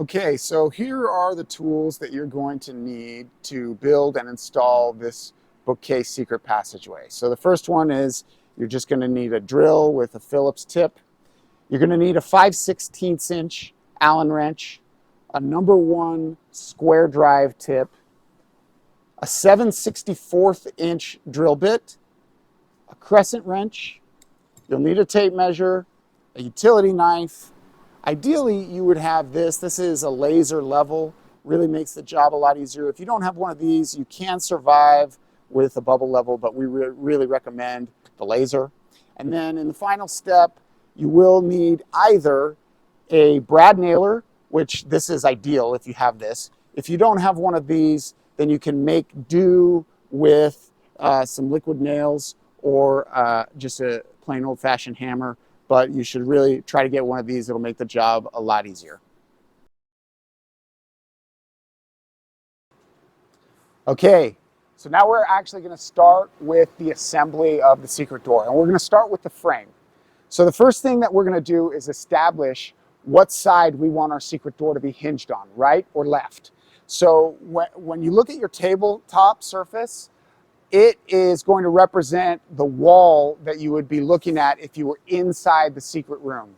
Okay, so here are the tools that you're going to need to build and install this bookcase secret passageway. So the first one is you're just going to need a drill with a Phillips tip. You're going to need a 5/16 inch Allen wrench, a #1 square drive tip, a 7/64 inch drill bit, a crescent wrench. You'll need a tape measure, a utility knife. Ideally, you would have this. This is a laser level, really makes the job a lot easier. If you don't have one of these, you can survive with a bubble level, but we really recommend the laser. And then in the final step, you will need either a brad nailer, which this is ideal if you have this. If you don't have one of these, then you can make do with some liquid nails or just a plain old-fashioned hammer. But you should really try to get one of these. It'll make the job a lot easier. Okay, so now we're actually going to start with the assembly of the secret door. And we're going to start with the frame. So the first thing that we're going to do is establish what side we want our secret door to be hinged on, right or left. So when you look at your tabletop surface, it is going to represent the wall that you would be looking at if you were inside the secret room.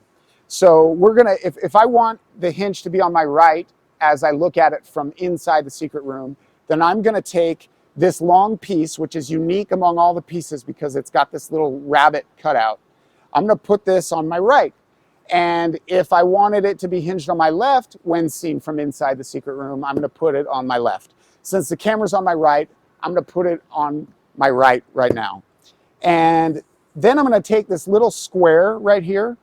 So we're gonna, if I want the hinge to be on my right as I look at it from inside the secret room, then I'm gonna take this long piece, which is unique among all the pieces because it's got this little rabbit cutout. I'm gonna put this on my right. And if I wanted it to be hinged on my left when seen from inside the secret room, I'm gonna put it on my left. Since the camera's on my right, I'm going to put it on my right now. And then I'm going to take this little square right here.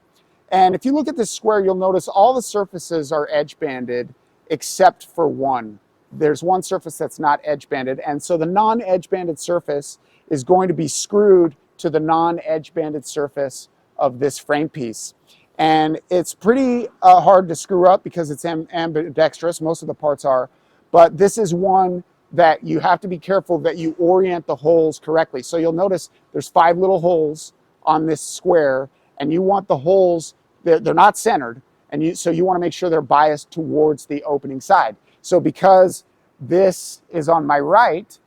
And if you look at this square, you'll notice all the surfaces are edge banded except for one. There's one surface that's not edge banded. And so the non-edge banded surface is going to be screwed to the non-edge banded surface of this frame piece. And it's pretty hard to screw up because it's ambidextrous. Most of the parts are. But this is one that you have to be careful that you orient the holes correctly. So you'll notice there's 5 little holes on this square, and you want the holes, they're not centered, and so you want to make sure they're biased towards the opening side. So because this is on my right,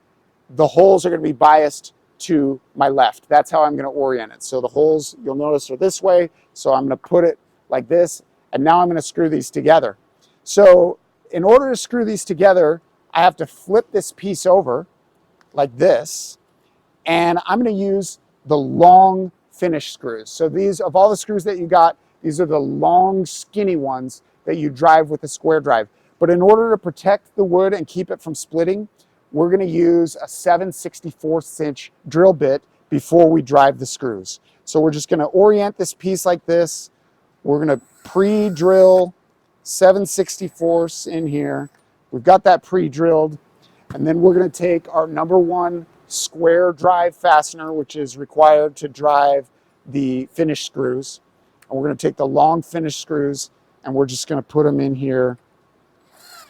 the holes are going to be biased to my left. That's how I'm going to orient it. So the holes, you'll notice, are this way. So I'm going to put it like this, and now I'm going to screw these together. So in order to screw these together, I have to flip this piece over like this, and I'm going to use the long finish screws. So these, of all the screws that you got, these are the long skinny ones that you drive with the square drive. But in order to protect the wood and keep it from splitting, we're going to use a 7/64 inch drill bit before we drive the screws. So we're just going to orient this piece like this. We're going to pre-drill 7/64 in here. We've got that pre-drilled, and then we're going to take our #1 square drive fastener, which is required to drive the finish screws. And we're going to take the long finish screws, and we're just going to put them in here,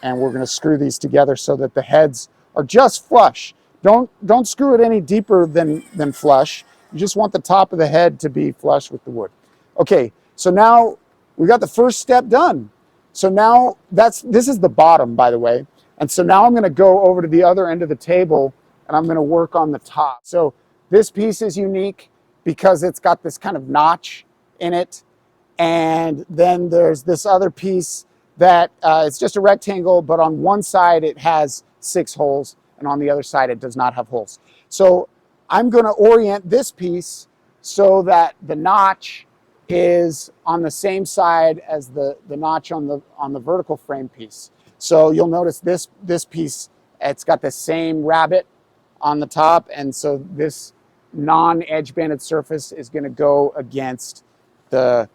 and we're going to screw these together so that the heads are just flush. Don't screw it any deeper than flush. You just want the top of the head to be flush with the wood. Okay, so now we got the first step done. So now this is the bottom, by the way. And so now I'm going to go over to the other end of the table and I'm going to work on the top. So this piece is unique because it's got this kind of notch in it. And then there's this other piece that it's just a rectangle, but on one side it has 6 holes and on the other side it does not have holes. So I'm going to orient this piece so that the notch is on the same side as the notch on the vertical frame piece. So you'll notice this piece, it's got the same rabbit on the top, and so this non-edge banded surface is going to go against the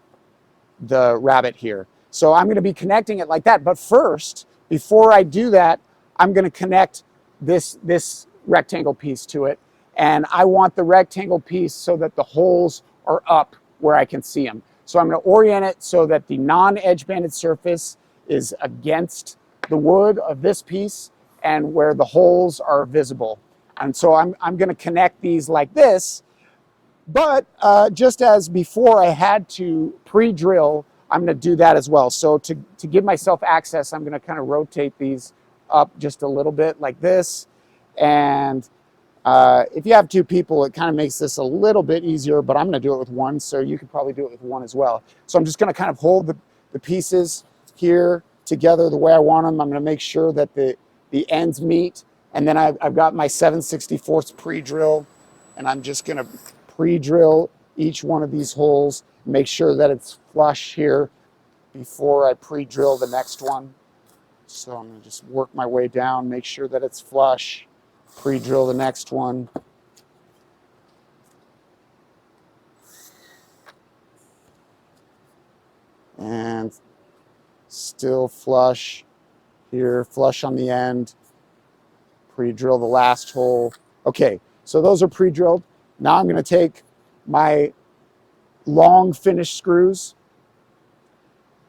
rabbit here. So I'm going to be connecting it like that. But first, before I do that, I'm going to connect this rectangle piece to it, and I want the rectangle piece so that the holes are up where I can see them. So I'm going to orient it so that the non-edge banded surface is against the wood of this piece and where the holes are visible. And so I'm going to connect these like this. But just as before I had to pre-drill I'm going to do that as well. So to give myself access, I'm going to kind of rotate these up just a little bit like this. And if you have two people, it kind of makes this a little bit easier, but I'm going to do it with one, so you could probably do it with one as well. So I'm just going to kind of hold the pieces here together the way I want them. I'm going to make sure that the ends meet, and then I've got my 7/64 pre-drill, and I'm just going to pre-drill each one of these holes, make sure that it's flush here before I pre-drill the next one. So I'm going to just work my way down, make sure that it's flush, pre-drill the next one. And still flush here, flush on the end, pre-drill the last hole. Okay, so those are pre-drilled. Now I'm going to take my long finish screws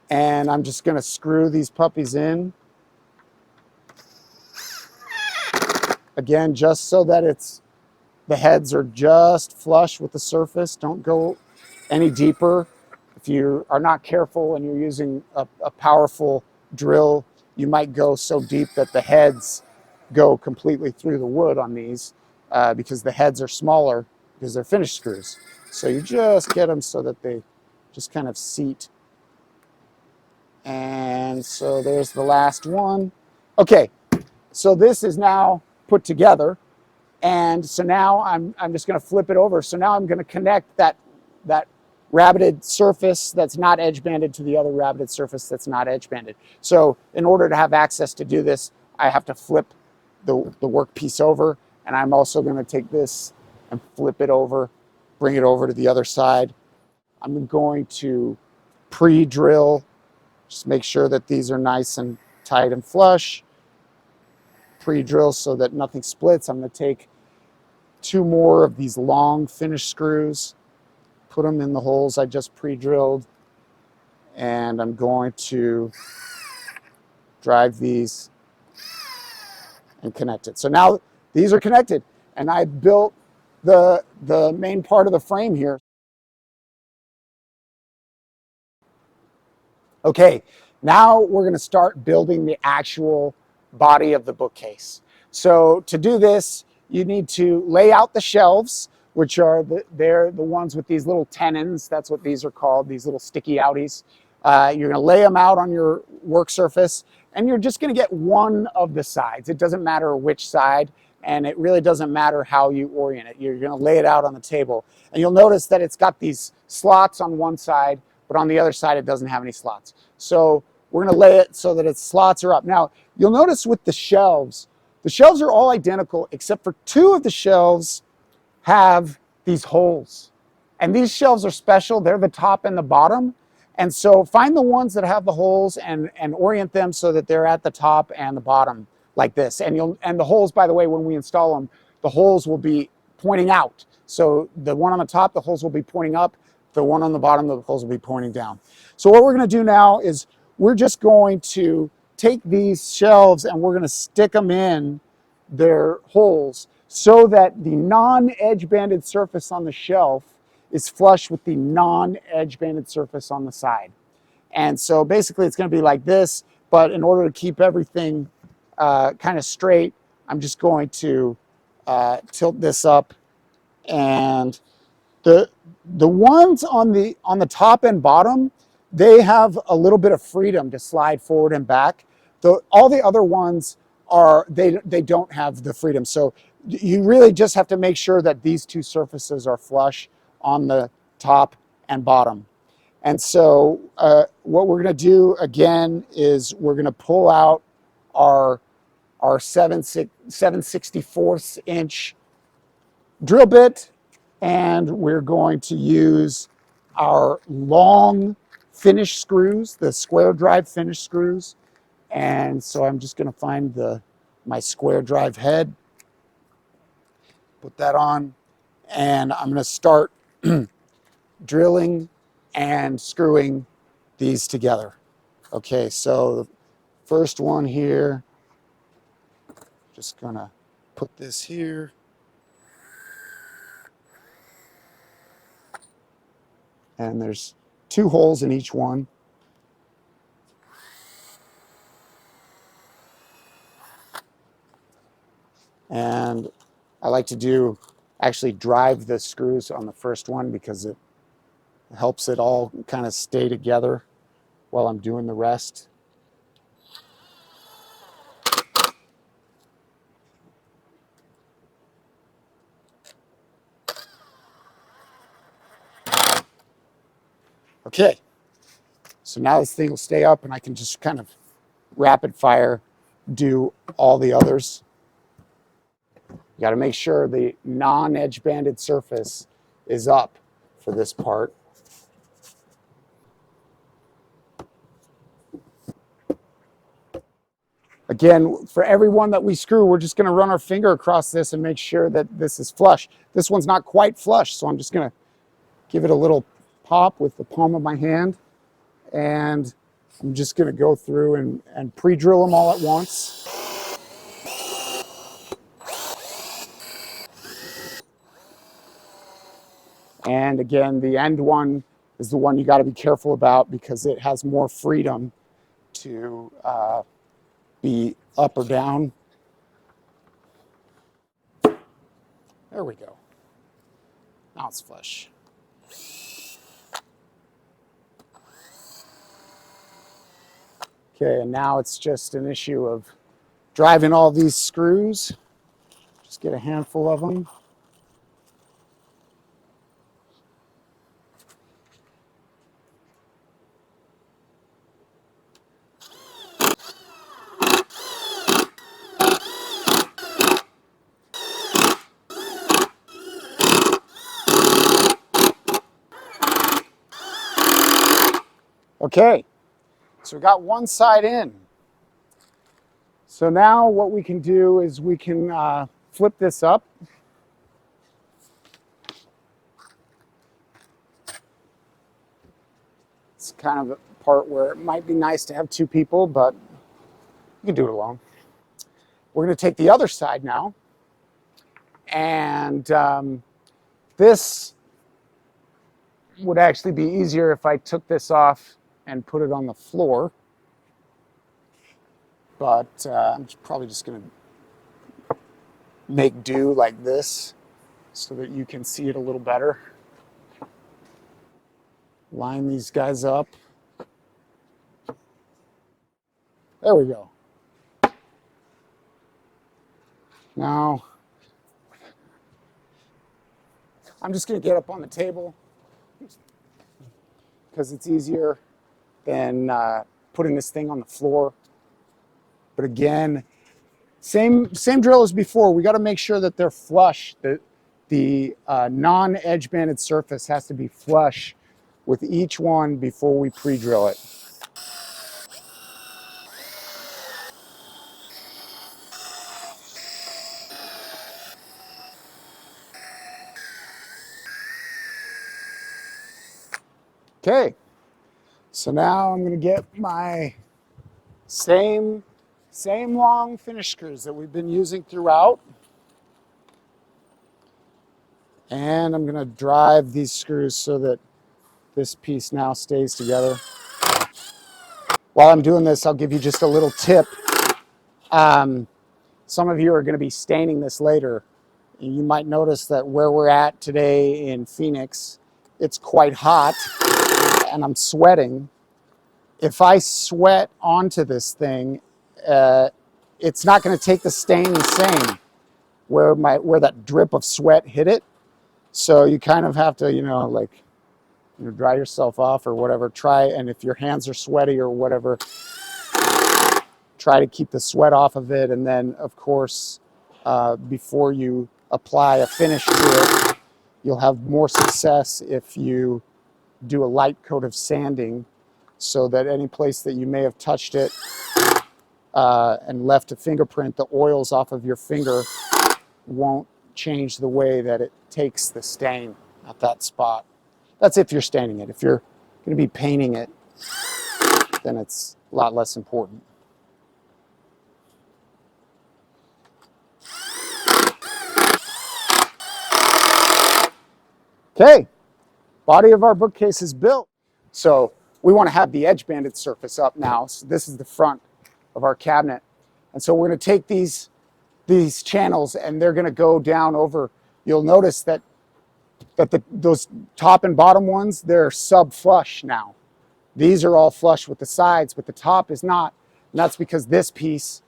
and I'm just going to screw these puppies in. Again, just so that the heads are just flush with the surface. Don't go any deeper. If you are not careful and you're using a powerful drill, you might go so deep that the heads go completely through the wood on these because the heads are smaller because they're finish screws. So you just get them so that they just kind of seat. And so there's the last one. Okay, so this is now put together. And so now I'm just going to flip it over. So now I'm going to connect that rabbited surface that's not edge banded to the other rabbited surface that's not edge banded. So in order to have access to do this, I have to flip the workpiece over, and I'm also going to take this and flip it over, bring it over to the other side. I'm going to pre-drill, just make sure that these are nice and tight and flush. Pre-drill so that nothing splits. I'm going to take 2 more of these long finish screws, put them in the holes I just pre-drilled, and I'm going to drive these and connect it. So now these are connected, and I built the main part of the frame here. Okay, now we're going to start building the actual body of the bookcase. So to do this, you need to lay out the shelves, which are they're the ones with these little tenons. That's what these are called, these little sticky outies. You're going to lay them out on your work surface, and you're just going to get one of the sides. It doesn't matter which side, and it really doesn't matter how you orient it. You're going to lay it out on the table, and you'll notice that it's got these slots on one side, but on the other side it doesn't have any slots. So we're going to lay it so that its slots are up. Now, you'll notice with the shelves are all identical except for 2 of the shelves have these holes. And these shelves are special. They're the top and the bottom. And so find the ones that have the holes and orient them so that they're at the top and the bottom like this. And the holes, by the way, when we install them, the holes will be pointing out. So the one on the top, the holes will be pointing up. The one on the bottom, the holes will be pointing down. So what we're going to do now is we're just going to take these shelves and we're going to stick them in their holes so that the non-edge banded surface on the shelf is flush with the non-edge banded surface on the side. And so basically it's going to be like this, but in order to keep everything kind of straight, I'm just going to tilt this up, and the ones on the top and bottom, they have a little bit of freedom to slide forward and back. All the other ones they don't have the freedom. So you really just have to make sure that these 2 surfaces are flush on the top and bottom. And so what we're going to do again is we're going to pull out our 7/64 inch drill bit, and we're going to use our long finish screws, the square drive finish screws. And so I'm just going to find my square drive head, put that on, and I'm going to start drilling and screwing these together. Okay, so the first one here, just going to put this here. And there's 2 holes in each one. And I like to actually drive the screws on the first one because it helps it all kind of stay together while I'm doing the rest. Okay, so now this thing will stay up and I can just kind of rapid fire do all the others. You got to make sure the non-edge banded surface is up for this part. Again, for every one that we screw, we're just going to run our finger across this and make sure that this is flush. This one's not quite flush, so I'm just going to give it a little pop with the palm of my hand. And I'm just going to go through and pre-drill them all at once. And again, the end one is the one you got to be careful about because it has more freedom to be up or down. There we go. Now it's flush. Okay, and now it's just an issue of driving all these screws. Just get a handful of them. Okay, so we got one side in. So now what we can do is we can flip this up. It's kind of a part where it might be nice to have two people, but you can do it alone. We're going to take the other side now. And this would actually be easier if I took this off and put it on the floor. But I'm probably just going to make do like this so that you can see it a little better. Line these guys up. There we go. Now, I'm just going to get up on the table because it's easier than putting this thing on the floor. But again, same drill as before. We got to make sure that they're flush. The non-edge banded surface has to be flush with each one before we pre-drill it. Okay, so now I'm going to get my same long finish screws that we've been using throughout. And I'm going to drive these screws so that this piece now stays together. While I'm doing this, I'll give you just a little tip. Some of you are going to be staining this later. You might notice that where we're at today in Phoenix, it's quite hot and I'm sweating. If I sweat onto this thing, it's not going to take the stain the same where that drip of sweat hit it. So you kind of have to, dry yourself off or whatever. Try, and if your hands are sweaty or whatever, try to keep the sweat off of it. And then, of course, before you apply a finish to it, you'll have more success if you do a light coat of sanding so that any place that you may have touched it and left a fingerprint, the oils off of your finger won't change the way that it takes the stain at that spot. That's if you're staining it. If you're going to be painting it, then it's a lot less important. Okay, body of our bookcase is built. So we want to have the edge banded surface up now. So this is the front of our cabinet. And so we're going to take these these channels, and they're going to go down over. You'll notice that those top and bottom ones, they're sub flush now. These are all flush with the sides, but the top is not. And that's because this piece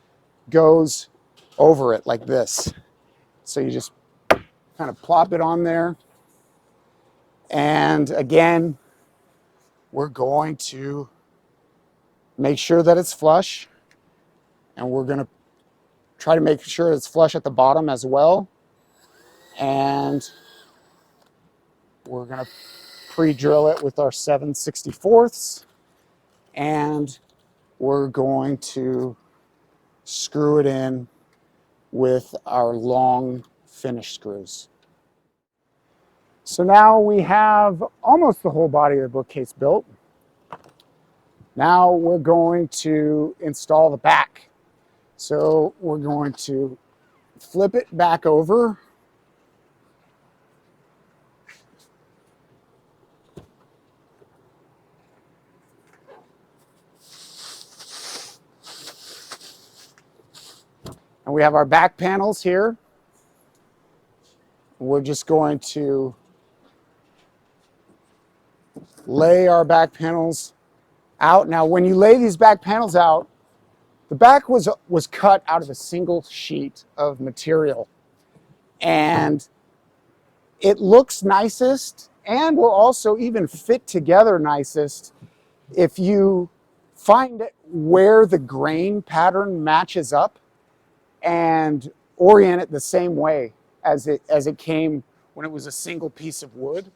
goes over it like this. So you just kind of plop it on there. And again, we're going to make sure that it's flush. And we're going to try to make sure it's flush at the bottom as well. And we're going to pre-drill it with our 7/64. And we're going to screw it in with our long finish screws. So now we have almost the whole body of the bookcase built. Now we're going to install the back. So we're going to flip it back over. And we have our back panels here. We're just going to lay our back panels out. Now, when you lay these back panels out, the back was cut out of a single sheet of material. And it looks nicest and will also even fit together nicest if you find where the grain pattern matches up and orient it the same way as it came when it was a single piece of wood.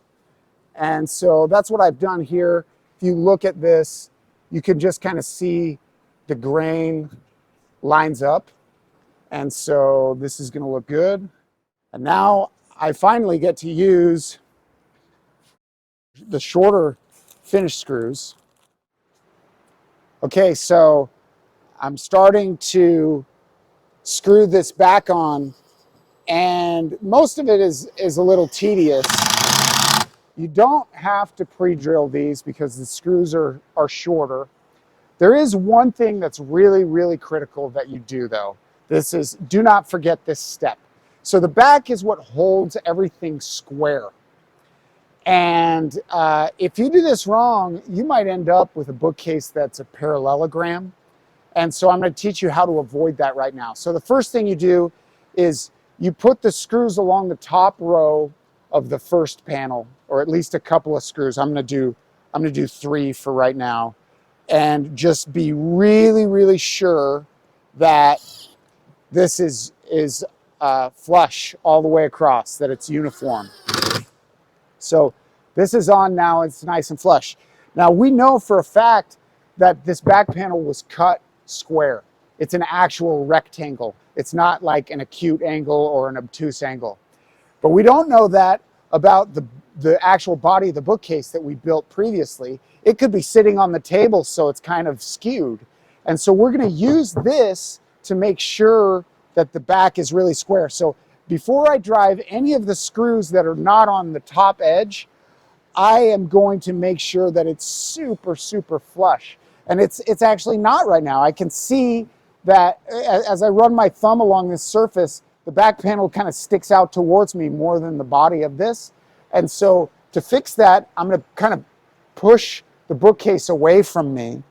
And so that's what I've done here. If you look at this, you can just kind of see the grain lines up. And so this is going to look good. And now I finally get to use the shorter finish screws. Okay, so I'm starting to screw this back on, and most of it is a little tedious. You don't have to pre-drill these because the screws are shorter. There is one thing that's really, really critical that you do though. This is, do not forget this step. So the back is what holds everything square. And if you do this wrong, you might end up with a bookcase that's a parallelogram. And so I'm going to teach you how to avoid that right now. So the first thing you do is you put the screws along the top row of the first panel, or at least a couple of screws. I'm going to do 3 for right now, and just be really, really sure that this is flush all the way across, that it's uniform. So this is on now, it's nice and flush. Now we know for a fact that this back panel was cut square. It's an actual rectangle. It's not like an acute angle or an obtuse angle. But we don't know that about the actual body of the bookcase that we built previously. It could be sitting on the table, so it's kind of skewed. And so we're going to use this to make sure that the back is really square. So before I drive any of the screws that are not on the top edge, I am going to make sure that it's super, super flush. And it's actually not right now. I can see that as I run my thumb along this surface, the back panel kind of sticks out towards me more than the body of this. And so to fix that, I'm going to kind of push the bookcase away from me.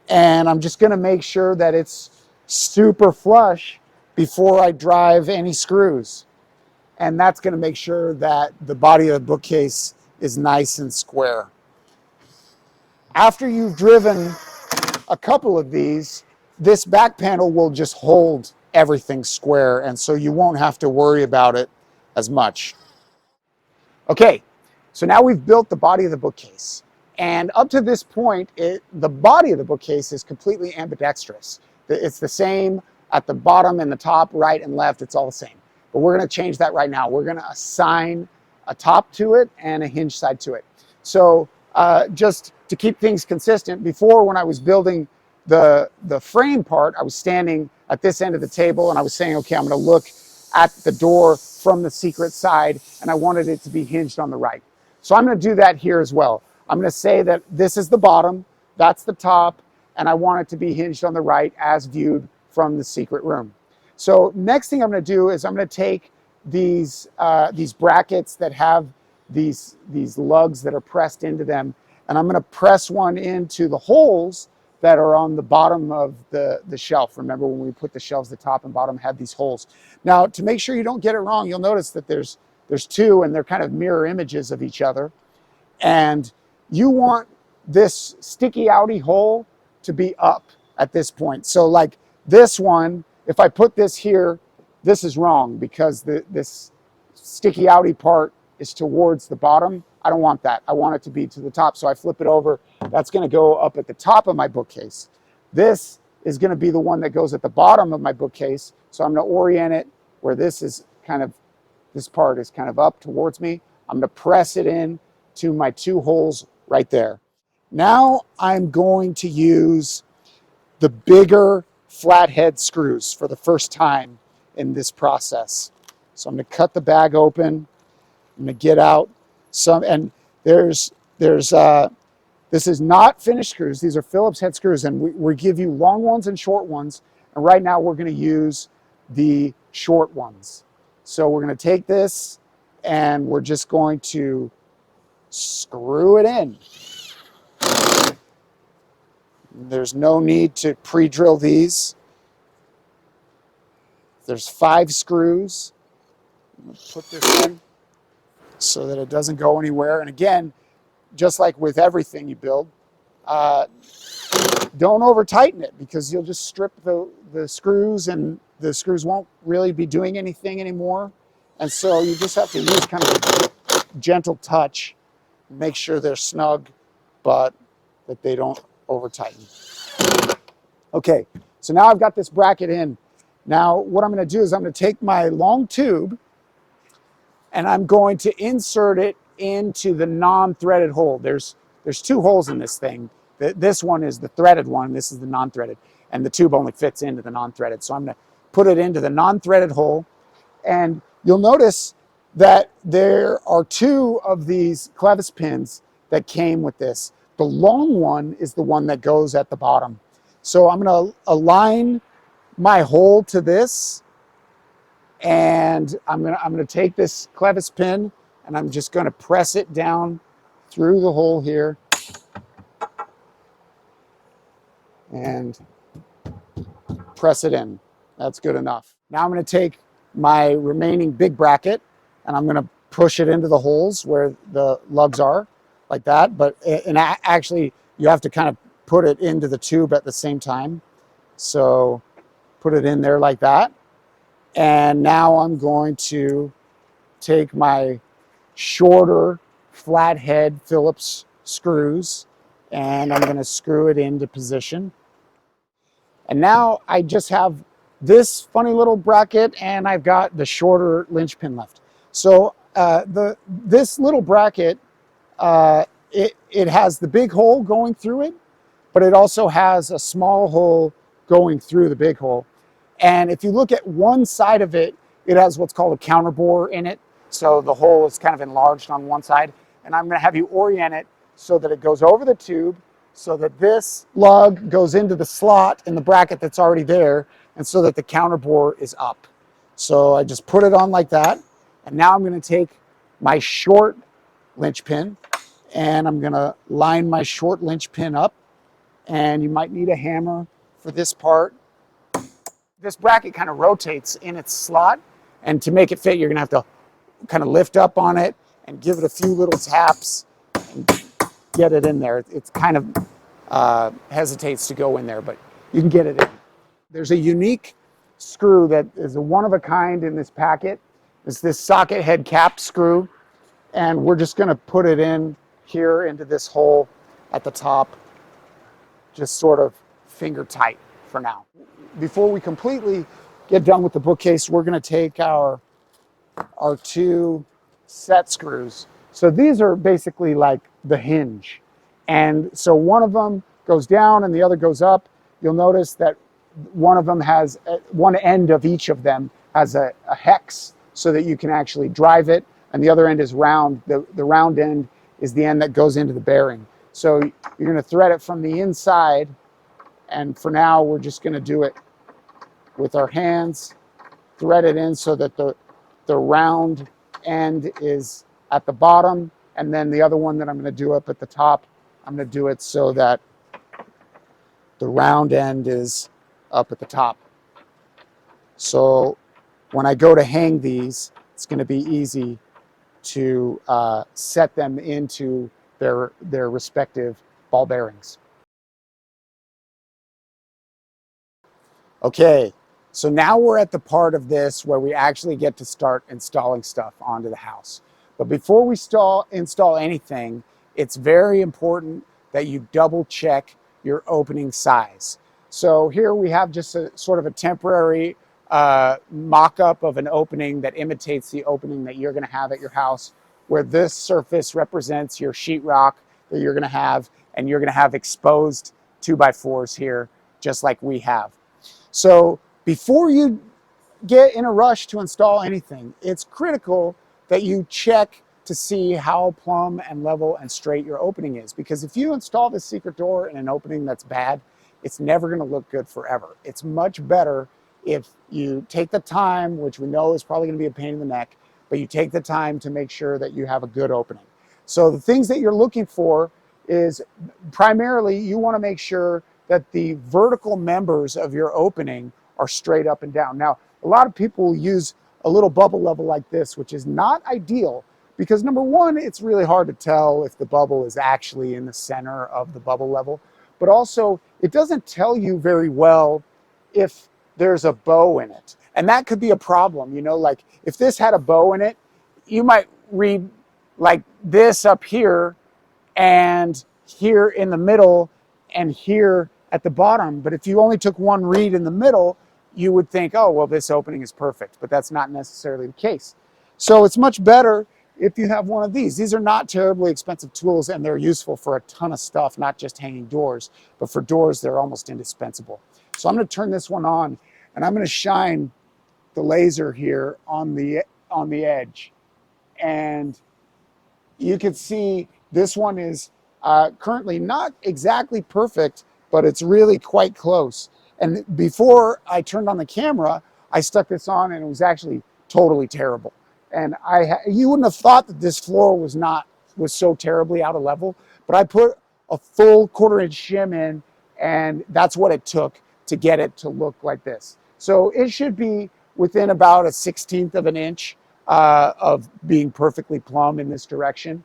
And I'm just going to make sure that it's super flush before I drive any screws. And that's going to make sure that the body of the bookcase is nice and square. After you've driven a couple of these, this back panel will just hold everything square, and so you won't have to worry about it as much. Okay, so now we've built the body of the bookcase, and up to this point, the body of the bookcase is completely ambidextrous. It's the same at the bottom and the top, right and left, it's all the same. But we're going to change that right now. We're going to assign a top to it and a hinge side to it. So just to keep things consistent, before when I was building the frame part, I was standing at this end of the table and I was saying, okay, I'm going to look at the door from the secret side, and I wanted it to be hinged on the right. So I'm going to do that here as well. I'm going to say that this is the bottom, that's the top, and I want it to be hinged on the right as viewed from the secret room. So next thing I'm going to do is I'm going to take these brackets that have these lugs that are pressed into them, and I'm going to press one into the holes that are on the bottom of the shelf. Remember when we put the shelves, the top and bottom have these holes. Now, to make sure you don't get it wrong, you'll notice that there's two, and they're kind of mirror images of each other. And you want this sticky outy hole to be up at this point. So like this one, if I put this here, this is wrong because this sticky outy part is towards the bottom. I don't want that. I want it to be to the top. So I flip it over. That's going to go up at the top of my bookcase. This is going to be the one that goes at the bottom of my bookcase. So I'm going to orient it where this part is kind of up towards me. I'm going to press it in to my two holes right there. Now I'm going to use the bigger flathead screws for the first time in this process. So I'm going to cut the bag open. I'm going to get out some, and this is not finished screws. These are Phillips head screws, and we give you long ones and short ones. And right now we're going to use the short ones. So we're going to take this and we're just going to screw it in. There's no need to pre-drill these. There's 5 screws. I'm going to put this in so that it doesn't go anywhere. And again, just like with everything you build, don't over tighten it because you'll just strip the screws, and the screws won't really be doing anything anymore. And so you just have to use kind of a gentle touch, make sure they're snug, but that they don't over tighten. Okay, so now I've got this bracket in. Now what I'm going to do is I'm going to take my long tube and I'm going to insert it into the non-threaded hole. There's 2 holes in this thing. This one is the threaded one, this is the non-threaded, and the tube only fits into the non-threaded. So I'm going to put it into the non-threaded hole, and you'll notice that there are 2 of these clevis pins that came with this. The long one is the one that goes at the bottom. So I'm going to align my hole to this, and I'm going to take this clevis pin and I'm just going to press it down through the hole here and press it in. That's good enough. Now I'm going to take my remaining big bracket and I'm going to push it into the holes where the lugs are, like that. But actually, you have to kind of put it into the tube at the same time. So put it in there like that. And now I'm going to take my shorter flathead Phillips screws and I'm going to screw it into position. And now I just have this funny little bracket and I've got the shorter linchpin left. So this little bracket, it has the big hole going through it, but it also has a small hole going through the big hole. And if you look at one side of it, it has what's called a counterbore in it. So the hole is kind of enlarged on one side. And I'm going to have you orient it so that it goes over the tube, so that this lug goes into the slot in the bracket that's already there, and so that the counterbore is up. So I just put it on like that. And now I'm going to take my short linchpin and I'm going to line my short linchpin up. And you might need a hammer for this part. This bracket kind of rotates in its slot, and to make it fit, you're going to have to kind of lift up on it and give it a few little taps and get it in there. It's kind of hesitates to go in there, but you can get it in. There's a unique screw that is a one of a kind in this packet. It's this socket head cap screw, and we're just going to put it in here into this hole at the top, just sort of finger tight for now. Before we completely get done with the bookcase, we're going to take our 2 set screws. So these are basically like the hinge. And so one of them goes down and the other goes up. You'll notice that one of them has, one end of each of them has a hex so that you can actually drive it. And the other end is round. The round end is the end that goes into the bearing. So you're going to thread it from the inside. And for now, we're just going to do it with our hands thread it in so that the round end is at the bottom, and then the other one that I'm going to do up at the top, I'm going to do it so that the round end is up at the top. So when I go to hang these, it's going to be easy to set them into their respective ball bearings. Okay, so now we're at the part of this where we actually get to start installing stuff onto the house. But before we install anything, it's very important that you double check your opening size. So here we have just a sort of a temporary mock-up of an opening that imitates the opening that you're going to have at your house, where this surface represents your sheetrock that you're going to have, and you're going to have exposed 2x4s here, just like we have. So before you get in a rush to install anything, it's critical that you check to see how plumb and level and straight your opening is. Because if you install this secret door in an opening that's bad, it's never going to look good forever. It's much better if you take the time, which we know is probably going to be a pain in the neck, but you take the time to make sure that you have a good opening. So the things that you're looking for is primarily you want to make sure that the vertical members of your opening are straight up and down. Now, a lot of people use a little bubble level like this, which is not ideal because number one, it's really hard to tell if the bubble is actually in the center of the bubble level, but also it doesn't tell you very well if there's a bow in it. And that could be a problem, you know, like if this had a bow in it, you might read like this up here and here in the middle and here at the bottom. But if you only took one read in the middle, you would think, oh, well, this opening is perfect, but that's not necessarily the case. So it's much better if you have one of these. These are not terribly expensive tools, and they're useful for a ton of stuff, not just hanging doors, but for doors, they're almost indispensable. So I'm going to turn this one on, and I'm going to shine the laser here on the edge. And you can see this one is currently not exactly perfect, but it's really quite close. And before I turned on the camera, I stuck this on and it was actually totally terrible. And you wouldn't have thought that this floor was so terribly out of level, but I put a full 1/4 inch shim in, and that's what it took to get it to look like this. So it should be within about a 1/16 of an inch of being perfectly plumb in this direction.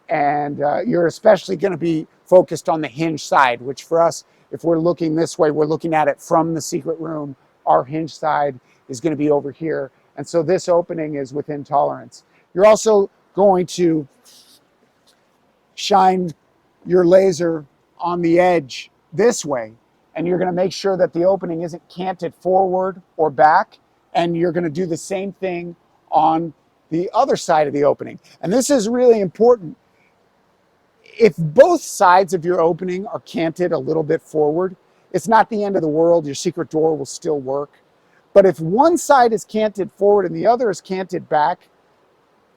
And you're especially going to be focused on the hinge side, which for us, if we're looking this way, we're looking at it from the secret room. Our hinge side is going to be over here. And so this opening is within tolerance. You're also going to shine your laser on the edge this way. And you're going to make sure that the opening isn't canted forward or back. And you're going to do the same thing on the other side of the opening. And this is really important. If both sides of your opening are canted a little bit forward, it's not the end of the world. Your secret door will still work. But if one side is canted forward and the other is canted back,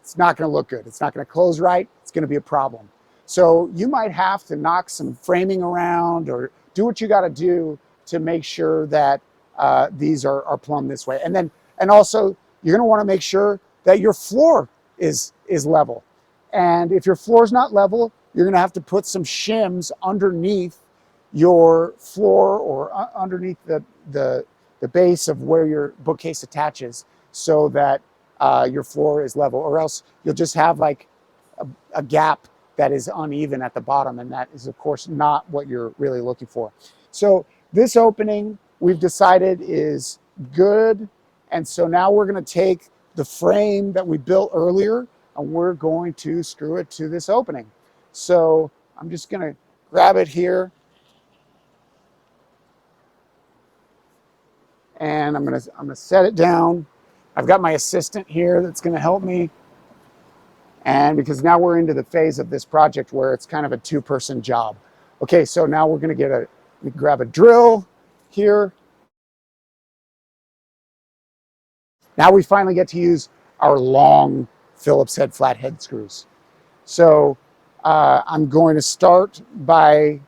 it's not going to look good. It's not going to close right. It's going to be a problem. So you might have to knock some framing around or do what you got to do to make sure that these are plumb this way. And also you're going to want to make sure that your floor is level. And if your floor is not level, you're going to have to put some shims underneath your floor or underneath the base of where your bookcase attaches so that your floor is level, or else you'll just have like a gap that is uneven at the bottom, and that is of course not what you're really looking for. So this opening we've decided is good, and so now we're going to take the frame that we built earlier and we're going to screw it to this opening. So I'm just going to grab it here and I'm going to set it down. I've got my assistant here that's going to help me. And because now we're into the phase of this project where it's kind of a 2-person job. Okay, so now we're going to grab a drill here. Now we finally get to use our long Phillips head flathead screws. So I'm going to start by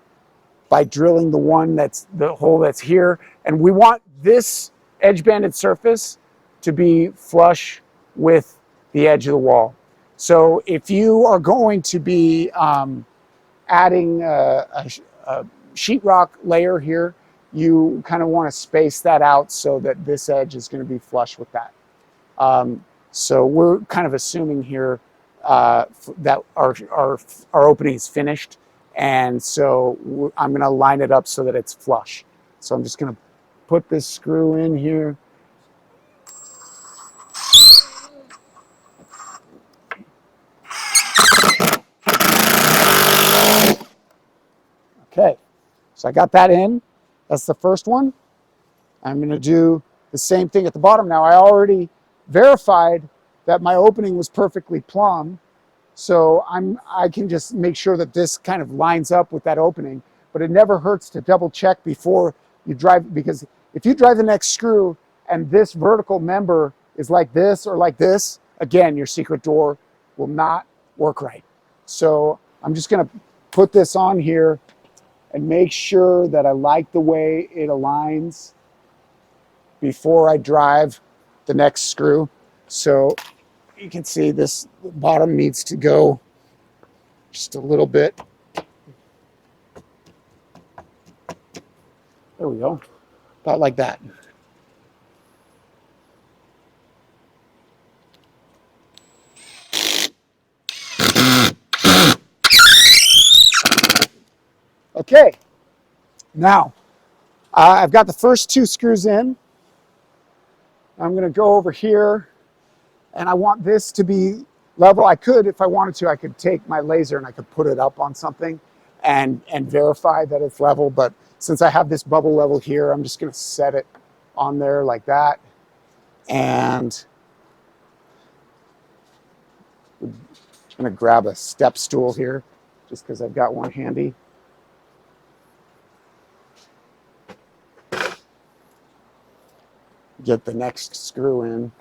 drilling the hole that's here. And we want this edge banded surface to be flush with the edge of the wall. So if you are going to be adding a sheetrock layer here, you kind of want to space that out so that this edge is going to be flush with that. So we're kind of assuming here that our opening is finished, and so I'm going to line it up so that it's flush. So I'm just going to put this screw in here. Okay, so I got that in. That's the first one. I'm going to do the same thing at the bottom. Now I already verified that my opening was perfectly plumb, so I can just make sure that this kind of lines up with that opening. But it never hurts to double check before you drive, because if you drive the next screw and this vertical member is like this or like this, again, your secret door will not work right. So I'm just going to put this on here and make sure that I like the way it aligns before I drive the next screw. So you can see this bottom needs to go just a little bit. There we go, about like that. Okay, now I've got the first two screws in. I'm going to go over here, and I want this to be level. I could, if I wanted to, I could take my laser and I could put it up on something and verify that it's level. But since I have this bubble level here, I'm just going to set it on there like that. And I'm going to grab a step stool here just because I've got one handy. Get the next screw in.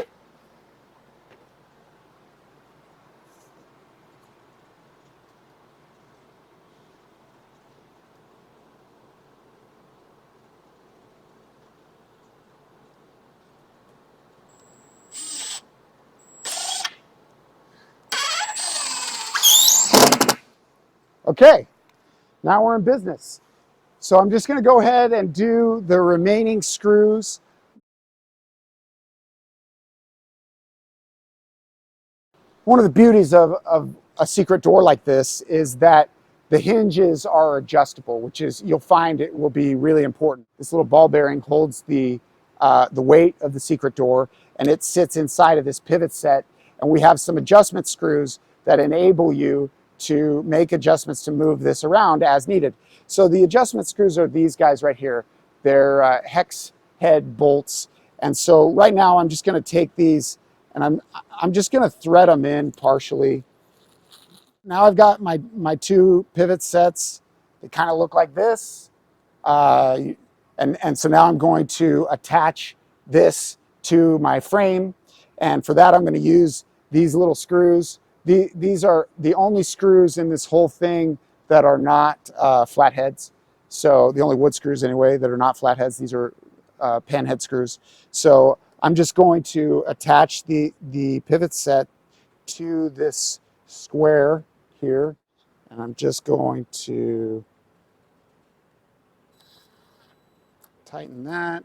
Okay, now we're in business. So I'm just going to go ahead and do the remaining screws. One of the beauties of a secret door like this is that the hinges are adjustable, which is, you'll find it will be really important. This little ball bearing holds the weight of the secret door, and it sits inside of this pivot set. And we have some adjustment screws that enable you to make adjustments to move this around as needed. So the adjustment screws are these guys right here. They're hex head bolts. And so right now I'm just going to take these and I'm just going to thread them in partially. Now I've got my two pivot sets. They kind of look like this. And so now I'm going to attach this to my frame. And for that, I'm going to use these little screws. These are the only screws in this whole thing that are not flatheads. So the only wood screws anyway that are not flatheads. These are panhead screws. So I'm just going to attach the pivot set to this square here. And I'm just going to tighten that.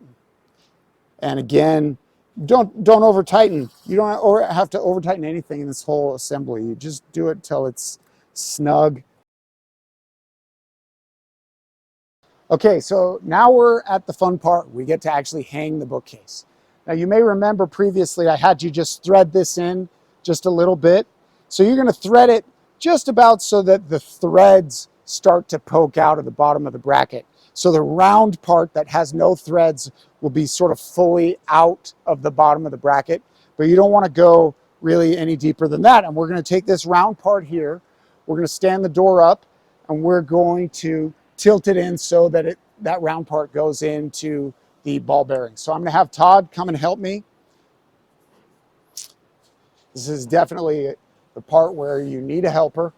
And again, don't over tighten. You don't have to over tighten anything in this whole assembly. You just do it till it's snug. Okay, so now we're at the fun part. We get to actually hang the bookcase. Now you may remember previously I had you just thread this in just a little bit. So you're going to thread it just about so that the threads start to poke out of the bottom of the bracket. So the round part that has no threads will be sort of fully out of the bottom of the bracket, but you don't want to go really any deeper than that. And we're going to take this round part here, we're going to stand the door up, and we're going to tilt it in so that that round part goes into the ball bearing. So I'm going to have Todd come and help me. This is definitely the part where you need a helper.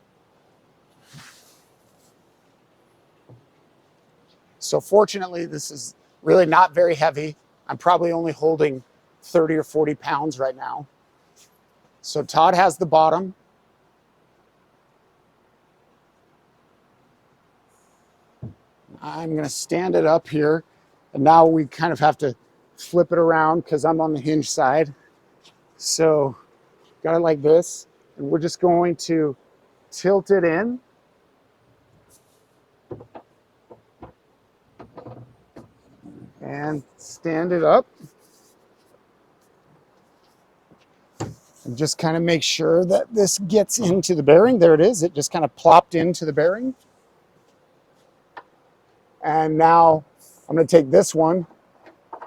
So fortunately, this is really not very heavy. I'm probably only holding 30 or 40 pounds right now. So Todd has the bottom. I'm going to stand it up here. And now we kind of have to flip it around because I'm on the hinge side. So got it like this. And we're just going to tilt it in. And stand it up. And just kind of make sure that this gets into the bearing. There it is. It just kind of plopped into the bearing. And now I'm going to take this one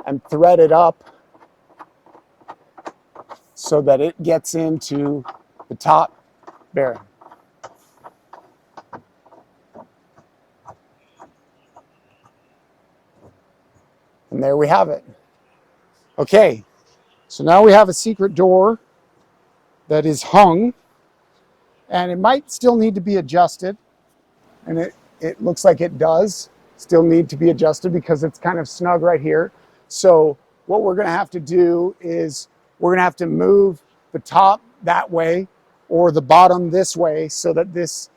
and thread it up so that it gets into the top bearing. And there we have it. Okay, so now we have a secret door that is hung, and it might still need to be adjusted, and it looks like it does still need to be adjusted because it's kind of snug right here. So what we're going to have to do is we're going to have to move the top that way or the bottom this way so that this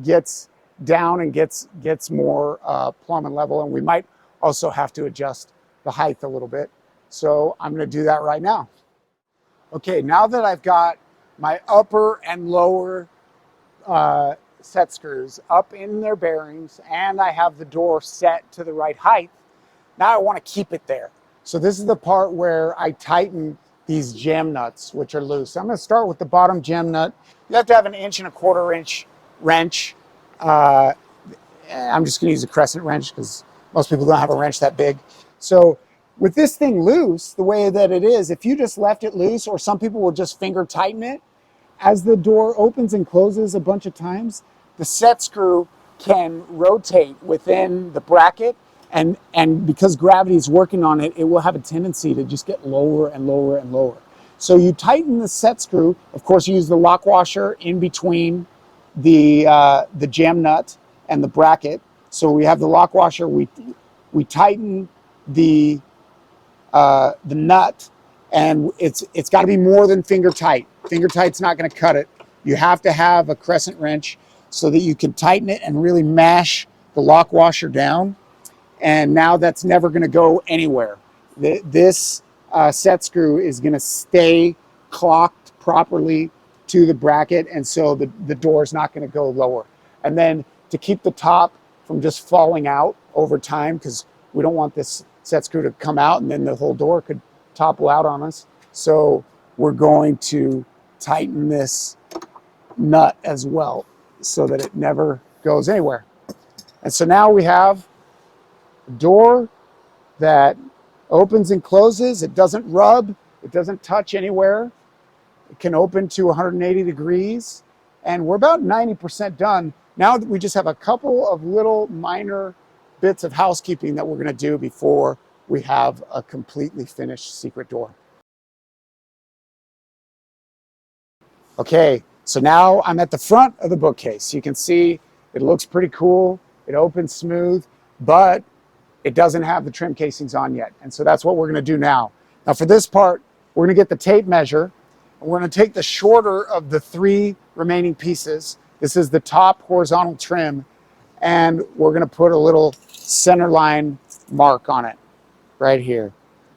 gets down and gets more plumb and level, and we might also have to adjust the height a little bit. So I'm going to do that right now. Okay, now that I've got my upper and lower set screws up in their bearings and I have the door set to the right height, now I want to keep it there. So this is the part where I tighten these jam nuts, which are loose. I'm going to start with the bottom jam nut. You have to have an 1¼ inch wrench. I'm just going to use a crescent wrench because most people don't have a wrench that big. So with this thing loose, the way that it is, if you just left it loose, or some people will just finger tighten it, as the door opens and closes a bunch of times, the set screw can rotate within the bracket, and because gravity is working on it, it will have a tendency to just get lower and lower and lower. So you tighten the set screw. Of course, you use the lock washer in between the jam nut and the bracket. So we have the lock washer. We tighten the nut, and it's got to be more than finger tight. Finger tight's not going to cut it. You have to have a crescent wrench so that you can tighten it and really mash the lock washer down. And now that's never going to go anywhere. This set screw is going to stay clocked properly to the bracket, and so the door is not going to go lower. And then to keep the top from just falling out over time, because we don't want this set screw to come out and then the whole door could topple out on us. So we're going to tighten this nut as well so that it never goes anywhere. And so now we have a door that opens and closes. It doesn't rub. It doesn't touch anywhere. It can open to 180 degrees. And we're about 90% done. Now that we just have a couple of little minor bits of housekeeping that we're going to do before we have a completely finished secret door. Okay, so now I'm at the front of the bookcase. You can see it looks pretty cool. It opens smooth, but it doesn't have the trim casings on yet. And so that's what we're going to do now. Now for this part, we're going to get the tape measure, and we're going to take the shorter of the 3 remaining pieces. This is the top horizontal trim, and we're going to put a little center line mark on it right here.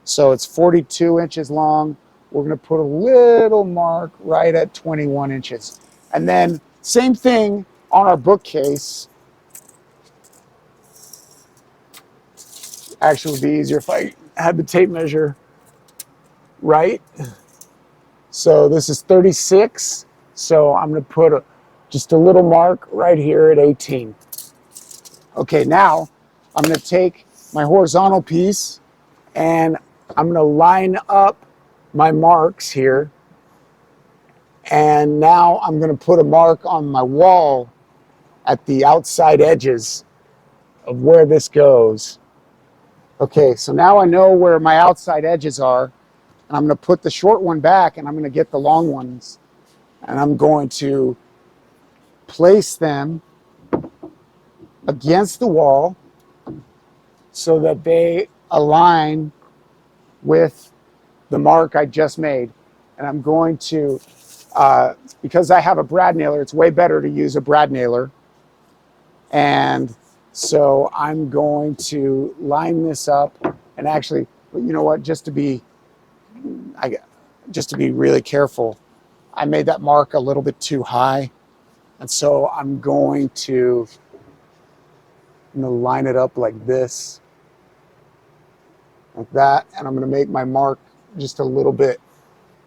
So it's 42 inches long. We're going to put a little mark right at 21 inches. And then same thing on our bookcase. Actually, it would be easier if I had the tape measure right. So this is 36. So I'm going to put just a little mark right here at 18. Okay, now I'm going to take my horizontal piece and I'm going to line up my marks here. And now I'm going to put a mark on my wall at the outside edges of where this goes. Okay, so now I know where my outside edges are. And I'm going to put the short one back, and I'm going to get the long ones. And I'm going to place them against the wall so that they align with the mark I just made. And I'm going to, because I have a brad nailer, it's way better to use a brad nailer. And so I'm going to line this up, and actually, you know what, just to be really careful, I made that mark a little bit too high. And so I'm going to line it up like this, like that. And I'm going to make my mark just a little bit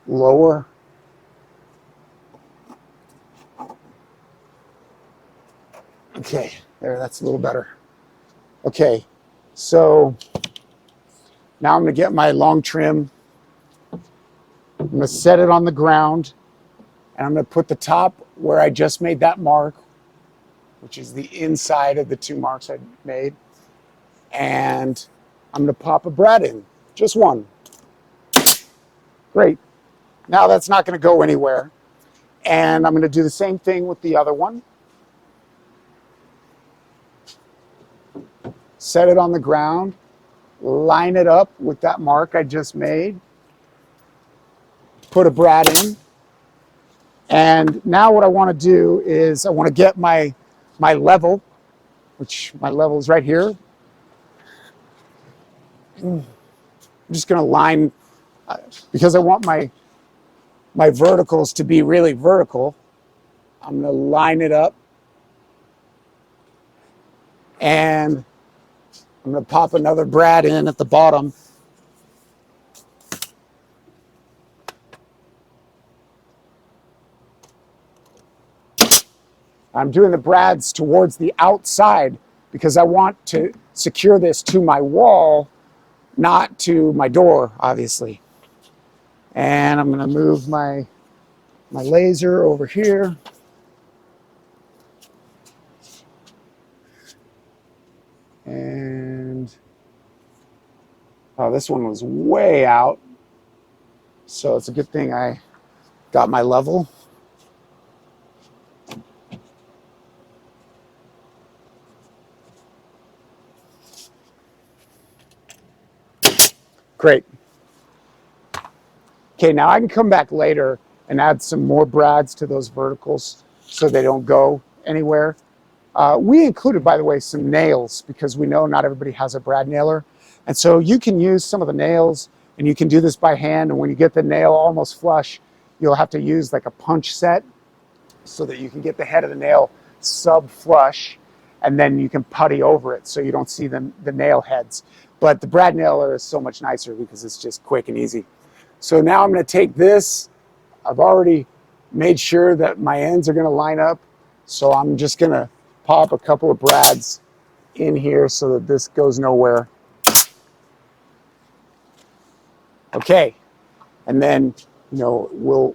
lower. Okay, there, that's a little better. Okay, so now I'm going to get my long trim. I'm going to set it on the ground, and I'm going to put the top where I just made that mark, which is the inside of the two marks I made. And I'm going to pop a brad in, just one. Great. Now that's not going to go anywhere. And I'm going to do the same thing with the other one. Set it on the ground, line it up with that mark I just made, put a brad in. And now what I want to do is I want to get my level, which my level is right here. I'm just going to line, because I want my verticals to be really vertical. I'm going to line it up, and I'm going to pop another brad in at the bottom. I'm doing the brads towards the outside because I want to secure this to my wall, not to my door, obviously. And I'm going to move my laser over here. And oh, this one was way out. So it's a good thing I got my level. Great. Okay, now I can come back later and add some more brads to those verticals so they don't go anywhere. We included, by the way, some nails because we know not everybody has a brad nailer. And so you can use some of the nails, and you can do this by hand. And when you get the nail almost flush, you'll have to use like a punch set so that you can get the head of the nail sub-flush, and then you can putty over it so you don't see the nail heads. But the brad nailer is so much nicer because it's just quick and easy. So now I'm going to take this. I've already made sure that my ends are going to line up. So I'm just going to pop a couple of brads in here so that this goes nowhere. Okay. And then, we'll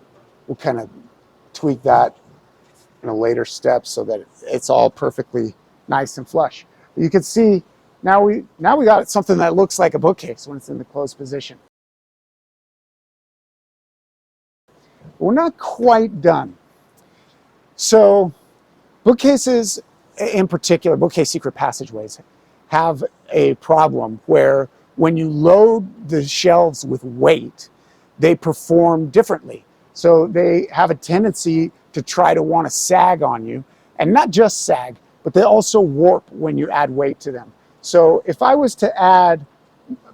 kind of tweak that in a later step so that it's all perfectly nice and flush. You can see now we got something that looks like a bookcase when it's in the closed position. We're not quite done. So bookcases in particular, bookcase secret passageways, have a problem where when you load the shelves with weight, they perform differently. So they have a tendency to try to want to sag on you, and not just sag, but they also warp when you add weight to them. So if I was to add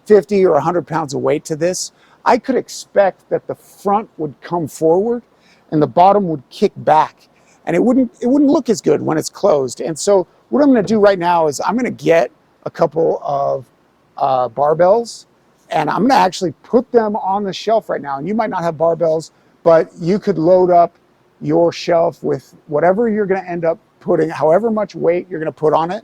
50 or 100 pounds of weight to this, I could expect that the front would come forward and the bottom would kick back, and it wouldn't look as good when it's closed. And so what I'm going to do right now is I'm going to get a couple of barbells, and I'm going to actually put them on the shelf right now. And you might not have barbells, but you could load up your shelf with whatever you're going to end up putting, however much weight you're going to put on it.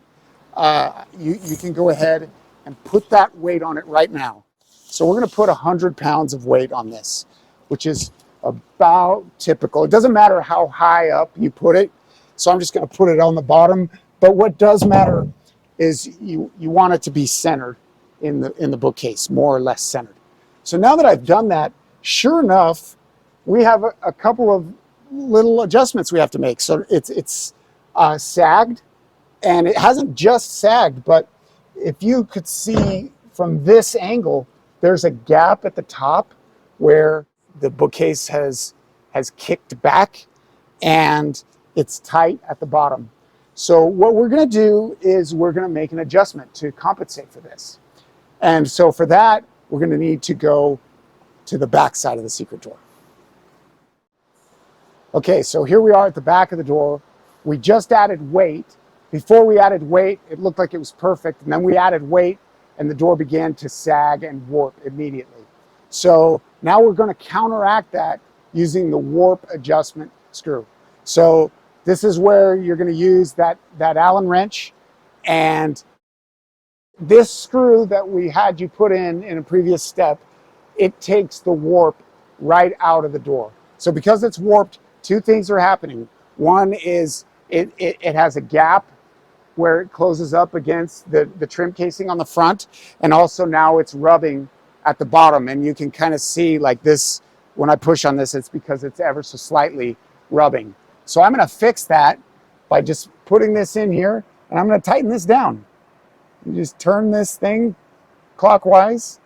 You can go ahead and put that weight on it right now. So we're going to put 100 pounds of weight on this, which is about typical. It doesn't matter how high up you put it. So I'm just going to put it on the bottom. But what does matter is you want it to be centered in the bookcase, more or less centered. So now that I've done that, sure enough, we have a couple of little adjustments we have to make. So it's sagged, and it hasn't just sagged, but if you could see from this angle, there's a gap at the top where the bookcase has kicked back and it's tight at the bottom. So what we're going to do is we're going to make an adjustment to compensate for this. And so for that, we're going to need to go to the back side of the secret door. Okay, so here we are at the back of the door. We just added weight. Before we added weight, it looked like it was perfect. And then we added weight and the door began to sag and warp immediately. So now we're going to counteract that using the warp adjustment screw. So this is where you're going to use that Allen wrench, and this screw that we had you put in a previous step, it takes the warp right out of the door. So because it's warped, two things are happening. One is it has a gap where it closes up against the trim casing on the front, and also now it's rubbing at the bottom, and you can kind of see like this, when I push on this, it's because it's ever so slightly rubbing. So I'm going to fix that by just putting this in here, and I'm going to tighten this down. You just turn this thing clockwise,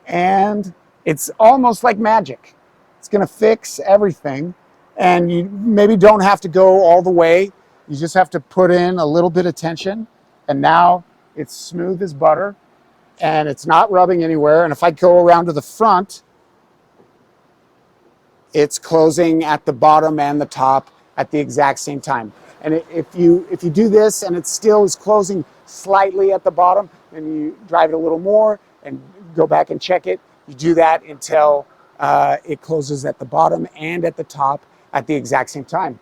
and it's almost like magic. It's going to fix everything, and you maybe don't have to go all the way. You just have to put in a little bit of tension, and now it's smooth as butter, and it's not rubbing anywhere. And if I go around to the front, it's closing at the bottom and the top at the exact same time. And if you do this and it still is closing slightly at the bottom, and you drive it a little more and go back and check it, you do that until it closes at the bottom and at the top at the exact same time.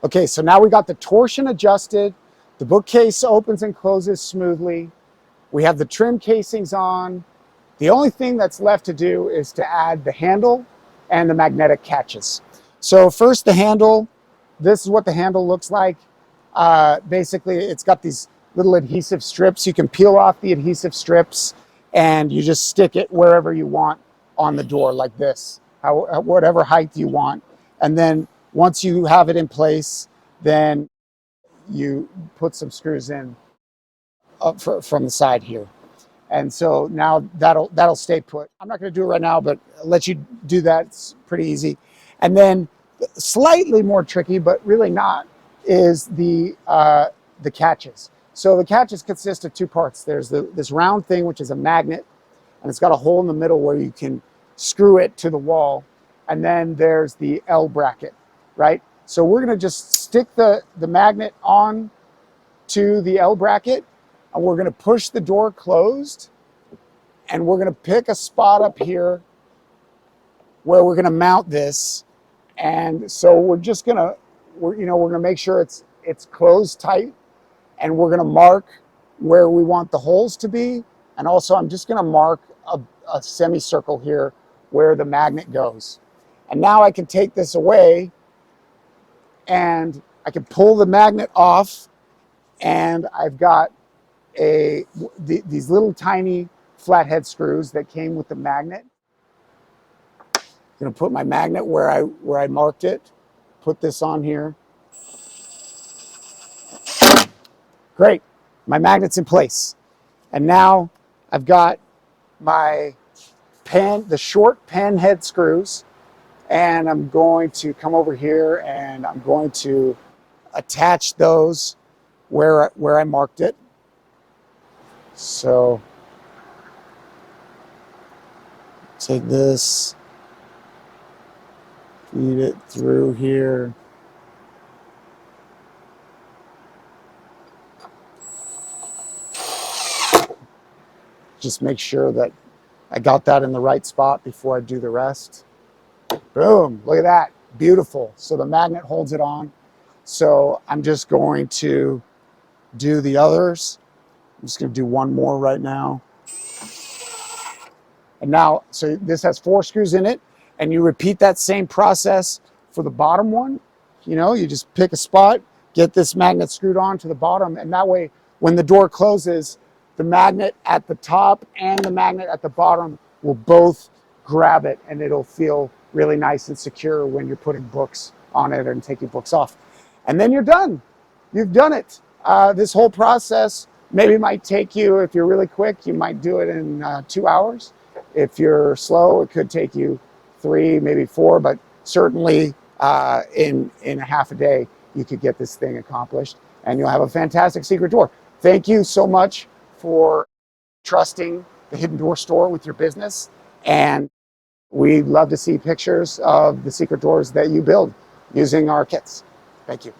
Okay, so now we got the torsion adjusted. The bookcase opens and closes smoothly. We have the trim casings on. The only thing that's left to do is to add the handle and the magnetic catches. So first the handle, this is what the handle looks like. Basically, it's got these little adhesive strips. You can peel off the adhesive strips and you just stick it wherever you want on the door like this, whatever height you want. And then once you have it in place, then you put some screws in from the side here. And so now that'll stay put. I'm not going to do it right now, but I'll let you do that. It's pretty easy. And then slightly more tricky, but really not, is the catches. So the catches consist of two parts. There's this round thing, which is a magnet, and it's got a hole in the middle where you can screw it to the wall. And then there's the L bracket, right? So we're going to just stick the magnet on to the L bracket, and we're going to push the door closed, and we're going to pick a spot up here where we're going to mount this. And so we're going to make sure it's closed tight, and we're going to mark where we want the holes to be. And also I'm just going to mark a semicircle here where the magnet goes. And now I can take this away and I can pull the magnet off, and I've got these little tiny flathead screws that came with the magnet. I'm going to put my magnet where I marked it, put this on here. Great, my magnet's in place. And now I've got my the short pen head screws, and I'm going to come over here and I'm going to attach those where I marked it. So take this, feed it through here. Just make sure that I got that in the right spot before I do the rest. Boom, look at that, beautiful. So the magnet holds it on. So I'm just going to do the others. I'm just going to do one more right now. And now, so this has 4 screws in it, and you repeat that same process for the bottom one. You just pick a spot, get this magnet screwed on to the bottom, and that way when the door closes, the magnet at the top and the magnet at the bottom will both grab it, and it'll feel really nice and secure when you're putting books on it and taking books off. And then you're done. You've done it. This whole process maybe it might take you, if you're really quick, you might do it in 2 hours. If you're slow, it could take you 3, maybe 4, but certainly in a half a day, you could get this thing accomplished and you'll have a fantastic secret door. Thank you so much for trusting the Hidden Door Store with your business. And we'd love to see pictures of the secret doors that you build using our kits. Thank you.